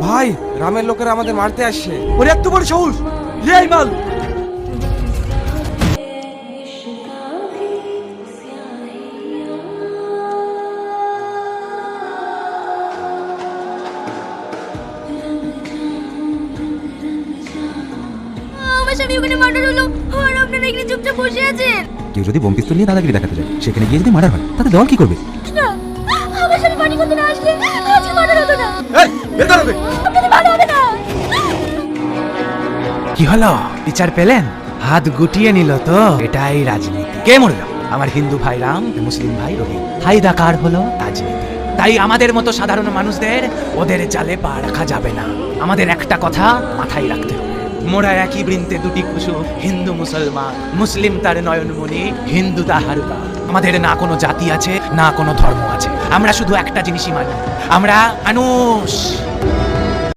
ভাই, রামের লোকেরা আমাদের মারতে আসছে। ওর এত বড় সাহস! লে আই মাল! আমার স্বামী ওখানে মার্ডার হলো আর আপনারা এখানে চুপচাপ বসে আছেন। কেউ যদি বোম পিস্তল নিয়ে দাদাগিরি দেখাতে যায়, সেখানে গিয়ে যদি মার্ডার হয়, তাতে দল কি করবে? না, আমার স্বামী পানি করতে না আসলে আজকে মার্ডার হতো না। এই বের করবে! আপনাদের ভালো হবে না। কি হলো, বিচার পেলেন? হাত গুটিয়ে নিল তো। এটাই রাজনীতি। কে মরল? আমার হিন্দু ভাই রাম, মুসলিম ভাই রহিম। ফায়দা কার হলো? রাজনীতি। তাই আমাদের মতো সাধারণ মানুষদের ওদের জালে পা রাখা যাবে না। আমাদের একটা কথা মাথায় রাখতে হবে, মোরা একই বৃন্তে দুটি কুসুম, হিন্দু মুসলমান। মুসলিম তার নয়নমণি, হিন্দু তাহার পা। আমাদের না কোনো জাতি আছে, না কোনো ধর্ম আছে। আমরা শুধু একটা জিনিসই মানি, আমরা মানুষ।